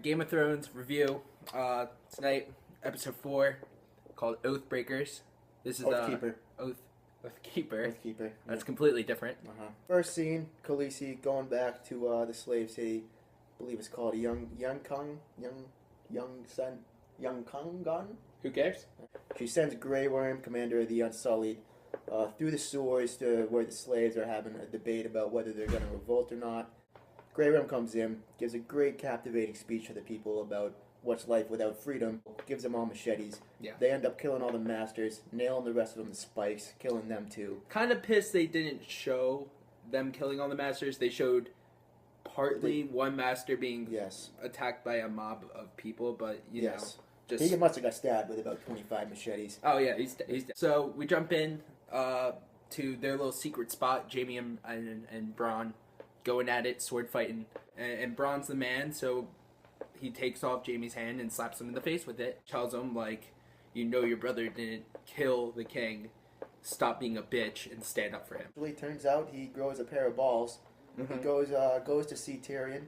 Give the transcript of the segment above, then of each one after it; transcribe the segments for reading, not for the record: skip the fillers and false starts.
Game of Thrones review tonight, episode 4, called Oathbreakers. This is OathKeeper. Oathkeeper. OathKeeper. That's completely different. First scene, Khaleesi going back to the slave city. I believe it's called Young Gun. Who cares? She sends Grey Worm, commander of the Unsullied, through the sewers to where the slaves are having a debate about whether they're going to revolt or not. Grey Worm comes in, gives a great captivating speech to the people about what's life without freedom, gives them all machetes. Yeah. They end up killing all the masters, nailing the rest of them to spikes, killing them too. Kind of pissed they didn't show them killing all the masters. They showed partly one master being attacked by a mob of people, but you know, just he must have got stabbed with about 25 machetes. Oh yeah, he's dead. So we jump in to their little secret spot. Jaime and Bronn going at it, sword fighting, and Bronn's the man, so he takes off Jaime's hand and slaps him in the face with it. Tells him, like, you know your brother didn't kill the king. Stop being a bitch and stand up for him. Actually, turns out he grows a pair of balls. Mm-hmm. He goes to see Tyrion.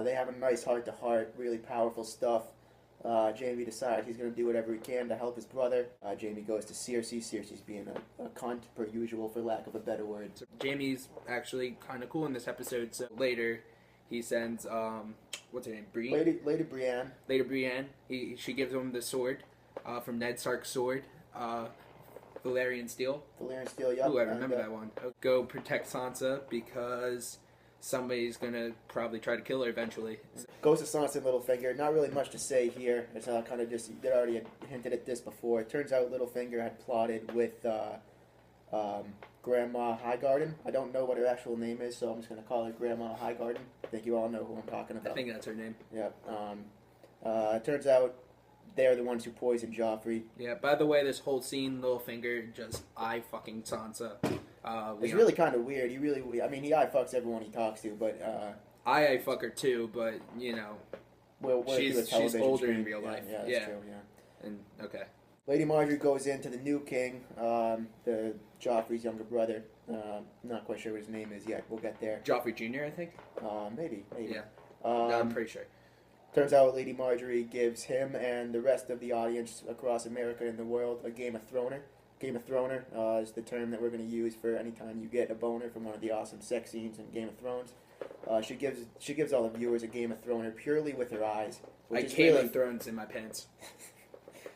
They have a nice heart-to-heart, really powerful stuff. Jaime decides he's going to do whatever he can to help his brother. Jaime goes to Cersei. Cersei's being a cunt, per usual, for lack of a better word. So Jaime's actually kind of cool in this episode. So later, he sends, what's her name? Brienne? Lady Brienne. Lady Brienne. She gives him the sword from Ned Stark's sword. Valyrian Steel. Valyrian Steel, yep. Ooh, I remember that one. Go protect Sansa because somebody's gonna probably try to kill her eventually. Goes to Sansa and Littlefinger. Not really much to say here. It's kind of just, they already had hinted at this before. It turns out Littlefinger had plotted with Grandma Highgarden. I don't know what her actual name is, so I'm just going to call her Grandma Highgarden. I think you all know who I'm talking about. I think that's her name. Yeah. It turns out they're the ones who poisoned Joffrey. Yeah, by the way, this whole scene, Littlefinger just eye-fucking Sansa. It's really kind of weird. He eye-fucks everyone he talks to, but... I eye-fuck her too, but, you know, she's older in real life. Yeah, that's true, yeah. And, okay. Lady Marjorie goes into the new king, the Joffrey's younger brother. Not quite sure what his name is yet. We'll get there. Joffrey Jr., I think? Maybe. Yeah. No, I'm pretty sure. Turns out Lady Marjorie gives him and the rest of the audience across America and the world a Game of Throner. Game of Throner is the term that we're going to use for any time you get a boner from one of the awesome sex scenes in Game of Thrones. She gives all the viewers a Game of Throner purely with her eyes. Game of Thrones in my pants.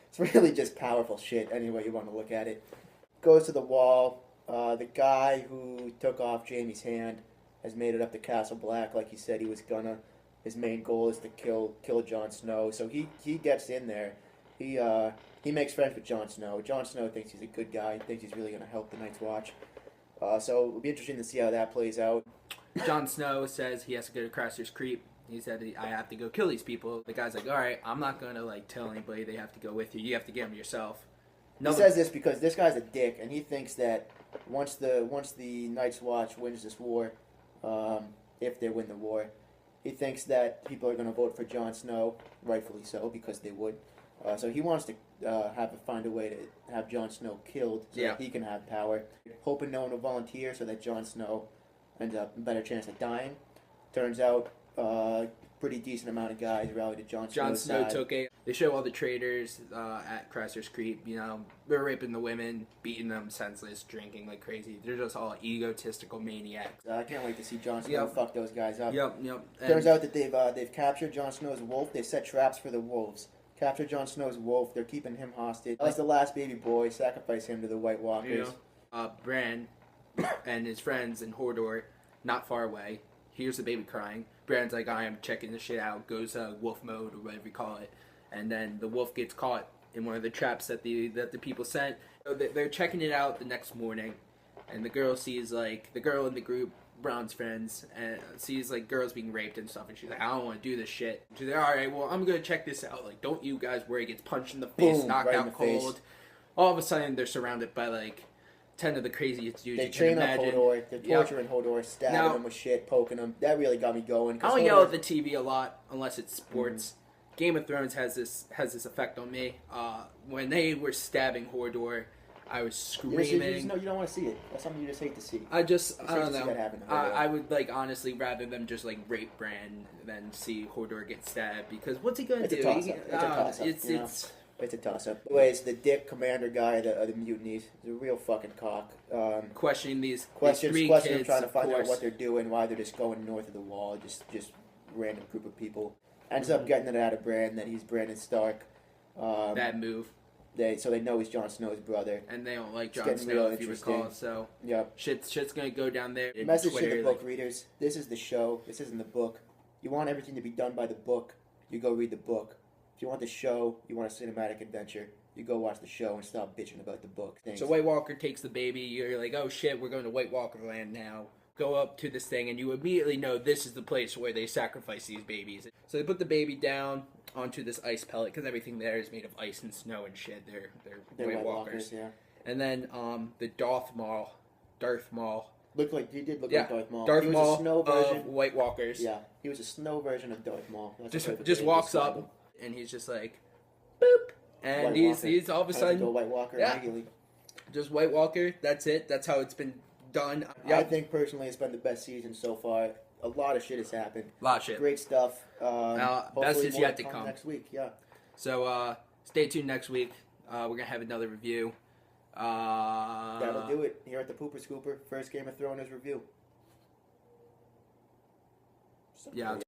It's really just powerful shit any way you want to look at it. Goes to the wall. The guy who took off Jaime's hand has made it up to Castle Black like he said he was gonna. His main goal is to kill Jon Snow. So he gets in there. He makes friends with Jon Snow. Jon Snow thinks he's a good guy. He thinks he's really going to help the Night's Watch. So it'll be interesting to see how that plays out. Jon Snow says he has to go to Craster's Creek. He said, I have to go kill these people. The guy's like, all right, I'm not going to tell anybody they have to go with you. You have to get them yourself. He says this because this guy's a dick, and he thinks that once the Night's Watch wins this war, if they win the war, he thinks that people are going to vote for Jon Snow, rightfully so, because they would. So he wants to find a way to have Jon Snow killed so that he can have power. Hoping no one will volunteer so that Jon Snow ends up a better chance of dying. Turns out pretty decent amount of guys rallied to Jon Snow's side. They show all the traitors at Craster's Creek. You know, they're raping the women, beating them senseless, drinking like crazy. They're just all egotistical maniacs. I can't wait to see Jon Snow fuck those guys up. Yep. Turns out that they've captured Jon Snow's wolf. They set traps for the wolves. Capture Jon Snow's wolf. They're keeping him hostage. As the last baby boy, sacrifice him to the White Walkers. Bran and his friends in Hodor, not far away, hears the baby crying. Bran's like, I am checking this shit out. Goes wolf mode or whatever you call it, and then the wolf gets caught in one of the traps that the people sent. So they're checking it out the next morning, and the girl sees the girl in the group, Bron's friends, and sees girls being raped and stuff, and she's like, I don't want to do this shit. She's like, all right, well, I'm gonna check this out. Don't you guys worry. Gets punched in the face, boom, knocked right out cold. Face. All of a sudden, they're surrounded by 10 of the craziest dudes you can imagine. They train up Hodor, they're torturing Hodor, stabbing him with shit, poking him. That really got me going. I don't yell at the TV a lot unless it's sports. Game of Thrones has this effect on me. When they were stabbing Hodor, I was You just screaming. know you don't want to see it. That's something you just hate to see. I You just don't hate to see know. that happen. I would like honestly rather them just like rape Bran than see Hodor get stabbed because what's he gonna It's do? a toss-up. It's a toss-up, It's you know? it's It's a toss-up. Anyways, the dick commander guy of the mutinies is a real fucking cock. questioning these Questions three them, kids, trying to of find out course. what they're doing, why they're just going north of the wall, just random group of people. Ends up getting it out of Bran that he's Brandon Stark. Bad move, So they know he's Jon Snow's brother. and they don't like It's Jon getting Snow real if you interesting. recall. So Yep. shit's gonna go down there. Message Twitter, to the book readers: this is the show. This isn't the book. You want everything to be done by the book. You go read the book. If you want the show, you want a cinematic adventure. You go watch the show and stop bitching about the book. Things. So White Walker takes the baby. You're like, oh shit, we're going to White Walker land now. Go up to this thing, and you immediately know this is the place where they sacrifice these babies. So they put the baby down onto this ice pellet because everything there is made of ice and snow and shit. They're White Walkers. Yeah. And then the Darth Maul, Looked like he did look yeah, like Darth Maul. Darth He was Maul a snow version. of White Walkers. Yeah, he was a snow version of Darth Maul. That's a perfect Just way to walks describe up, him. and he's just like, boop, and White he's Walker. all of a Has to sudden go White Walker yeah. immediately. just White Walker. That's it. That's how it's been done. I think personally it's been the best season so far. A lot of shit has happened. A lot of shit. Great stuff. Best is more yet to come. next week. Yeah. So stay tuned next week. We're gonna have another review. That'll do it here at the Pooper Scooper. First Game of Thrones review. Yeah.